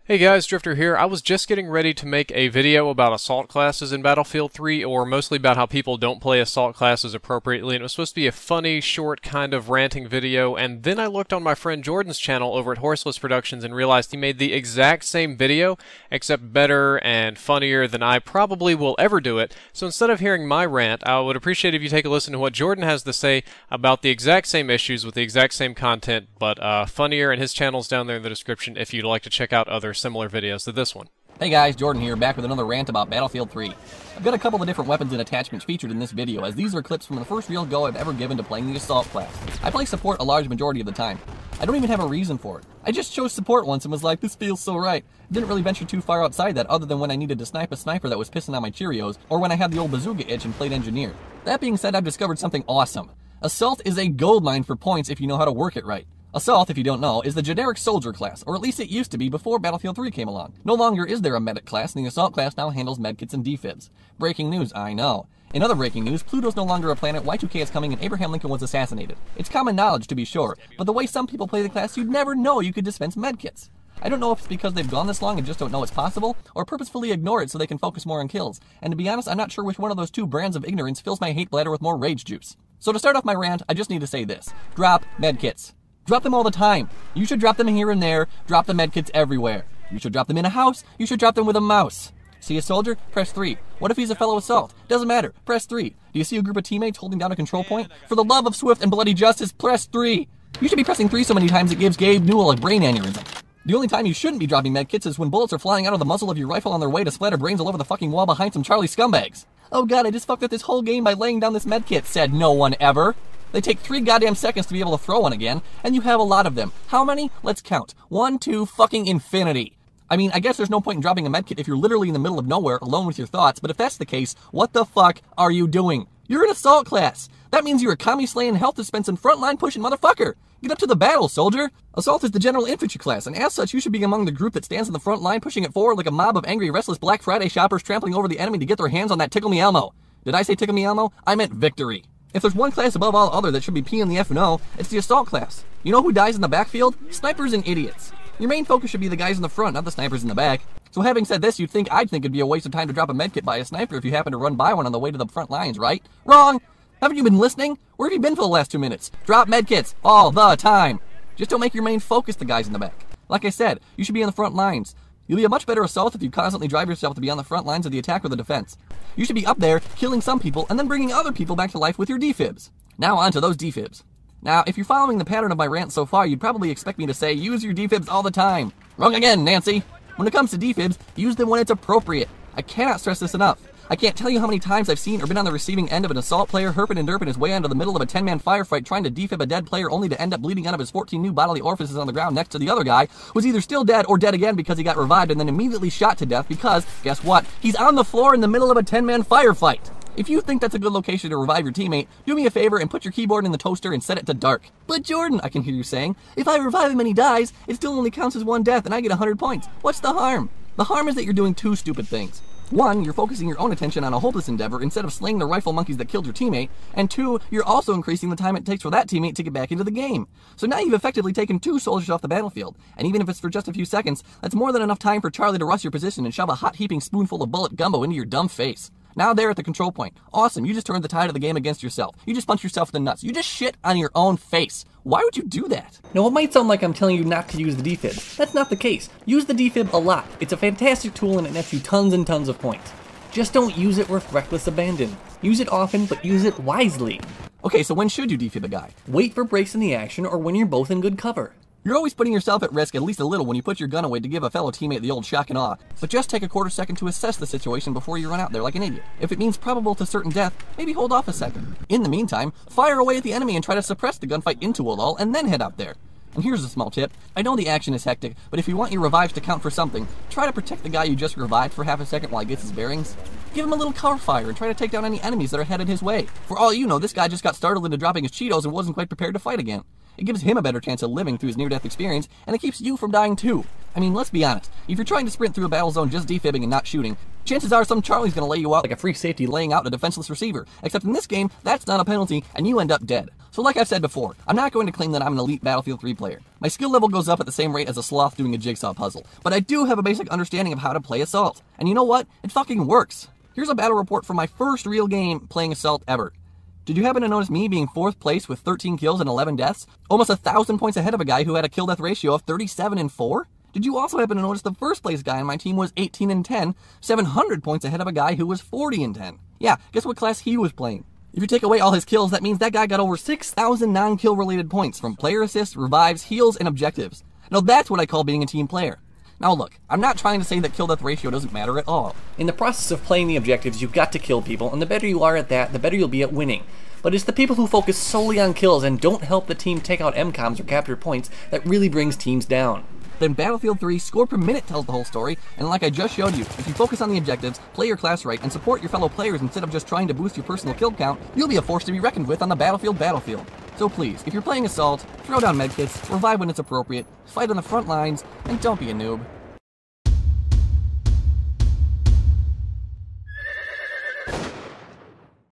Hey guys, Drifter here. I was just getting ready to make a video about assault classes in Battlefield 3, or mostly about how people don't play assault classes appropriately, and it was supposed to be a funny, short, kind of ranting video, and then I looked on my friend Jordan's channel over at Horseless Productions and realized he made the exact same video, except better and funnier than I probably will ever do it. So instead of hearing my rant, I would appreciate if you take a listen to what Jordan has to say about the exact same issues with the exact same content, but funnier, and his channel's down there in the description if you'd like to check out other similar videos to this one. Hey guys, Jordan here, back with another rant about Battlefield 3. I've got a couple of different weapons and attachments featured in this video, as these are clips from the first real go I've ever given to playing the Assault class. I play support a large majority of the time. I don't even have a reason for it. I just chose support once and was like, this feels so right. Didn't really venture too far outside that, other than when I needed to snipe a sniper that was pissing on my Cheerios, or when I had the old bazooka itch and played engineer. That being said, I've discovered something awesome. Assault is a goldmine for points if you know how to work it right. Assault, if you don't know, is the generic soldier class, or at least it used to be before Battlefield 3 came along. No longer is there a medic class, and the Assault class now handles medkits and defibs. Breaking news, I know. In other breaking news, Pluto's no longer a planet, Y2K is coming, and Abraham Lincoln was assassinated. It's common knowledge, to be sure, but the way some people play the class, you'd never know you could dispense medkits. I don't know if it's because they've gone this long and just don't know it's possible, or purposefully ignore it so they can focus more on kills. And to be honest, I'm not sure which one of those two brands of ignorance fills my hate bladder with more rage juice. So to start off my rant, I just need to say this. Drop medkits. Drop them all the time. You should drop them here and there. Drop the medkits everywhere. You should drop them in a house. You should drop them with a mouse. See a soldier? Press 3. What if he's a fellow assault? Doesn't matter. Press 3. Do you see a group of teammates holding down a control point? For the love of swift and bloody justice, press 3. You should be pressing 3 so many times it gives Gabe Newell a brain aneurysm. The only time you shouldn't be dropping medkits is when bullets are flying out of the muzzle of your rifle on their way to splatter brains all over the fucking wall behind some Charlie scumbags. Oh god, I just fucked up this whole game by laying down this medkit, said no one ever. They take 3 goddamn seconds to be able to throw one again, and you have a lot of them. How many? Let's count. 1, 2, fucking infinity. I mean, I guess there's no point in dropping a medkit if you're literally in the middle of nowhere, alone with your thoughts, but if that's the case, what the fuck are you doing? You're an assault class. That means you're a commie-slaying, health dispensing, frontline pushing motherfucker. Get up to the battle, soldier. Assault is the general infantry class, and as such, you should be among the group that stands in the front line, pushing it forward like a mob of angry, restless Black Friday shoppers trampling over the enemy to get their hands on that Tickle Me Elmo. Did I say Tickle Me Elmo? I meant victory. If there's one class above all other that should be peeing the F&O, it's the Assault class. You know who dies in the backfield? Snipers and idiots. Your main focus should be the guys in the front, not the snipers in the back. So having said this, I'd think it'd be a waste of time to drop a medkit by a sniper if you happen to run by one on the way to the front lines, right? Wrong! Haven't you been listening? Where have you been for the last 2 minutes? Drop medkits all the time. Just don't make your main focus the guys in the back. Like I said, you should be in the front lines. You'll be a much better assault if you constantly drive yourself to be on the front lines of the attack or the defense. You should be up there, killing some people, and then bringing other people back to life with your defibs. Now on to those defibs. Now, if you're following the pattern of my rant so far, you'd probably expect me to say, use your defibs all the time. Wrong again, Nancy. When it comes to defibs, use them when it's appropriate. I cannot stress this enough. I can't tell you how many times I've seen or been on the receiving end of an assault player herping and derping his way into the middle of a 10-man firefight trying to defib a dead player only to end up bleeding out of his 14 new bodily orifices on the ground next to the other guy, who's either still dead or dead again because he got revived and then immediately shot to death because, guess what, he's on the floor in the middle of a 10-man firefight. If you think that's a good location to revive your teammate, do me a favor and put your keyboard in the toaster and set it to dark. But Jordan, I can hear you saying, if I revive him and he dies, it still only counts as 1 death and I get 100 points. What's the harm? The harm is that you're doing 2 stupid things. 1, you're focusing your own attention on a hopeless endeavor instead of slaying the rifle monkeys that killed your teammate, and 2, you're also increasing the time it takes for that teammate to get back into the game. So now you've effectively taken 2 soldiers off the battlefield, and even if it's for just a few seconds, that's more than enough time for Charlie to rush your position and shove a hot heaping spoonful of bullet gumbo into your dumb face. Now there at the control point. Awesome, you just turned the tide of the game against yourself. You just punched yourself in the nuts. You just shit on your own face. Why would you do that? Now it might sound like I'm telling you not to use the defib. That's not the case. Use the defib a lot. It's a fantastic tool and it nets you tons and tons of points. Just don't use it with reckless abandon. Use it often, but use it wisely. Okay, so when should you defib a guy? Wait for breaks in the action or when you're both in good cover. You're always putting yourself at risk at least a little when you put your gun away to give a fellow teammate the old shock and awe, but just take a quarter second to assess the situation before you run out there like an idiot. If it means probable to certain death, maybe hold off a second. In the meantime, fire away at the enemy and try to suppress the gunfight into a lull and then head out there. And here's a small tip. I know the action is hectic, but if you want your revives to count for something, try to protect the guy you just revived for half a second while he gets his bearings. Give him a little cover fire and try to take down any enemies that are headed his way. For all you know, this guy just got startled into dropping his Cheetos and wasn't quite prepared to fight again. It gives him a better chance of living through his near-death experience, and it keeps you from dying too. I mean, let's be honest. If you're trying to sprint through a battle zone just defibbing and not shooting, chances are some Charlie's gonna lay you out like a free safety laying out a defenseless receiver. Except in this game, that's not a penalty, and you end up dead. So like I've said before, I'm not going to claim that I'm an elite Battlefield 3 player. My skill level goes up at the same rate as a sloth doing a jigsaw puzzle, but I do have a basic understanding of how to play Assault. And you know what? It fucking works. Here's a battle report from my first real game playing Assault ever. Did you happen to notice me being 4th place with 13 kills and 11 deaths? Almost 1,000 points ahead of a guy who had a kill-death ratio of 37-4? Did you also happen to notice the first place guy on my team was 18-10, 700 points ahead of a guy who was 40-10? Yeah, guess what class he was playing? If you take away all his kills, that means that guy got over 6,000 non-kill related points from player assists, revives, heals, and objectives. Now that's what I call being a team player. Now look, I'm not trying to say that kill-death ratio doesn't matter at all. In the process of playing the objectives, you've got to kill people, and the better you are at that, the better you'll be at winning. But it's the people who focus solely on kills and don't help the team take out MCOMs or capture points that really brings teams down. Then Battlefield 3 score per minute tells the whole story, and like I just showed you, if you focus on the objectives, play your class right, and support your fellow players instead of just trying to boost your personal kill count, you'll be a force to be reckoned with on the battlefield. So please, if you're playing Assault, throw down medkits, revive when it's appropriate, fight on the front lines, and don't be a noob.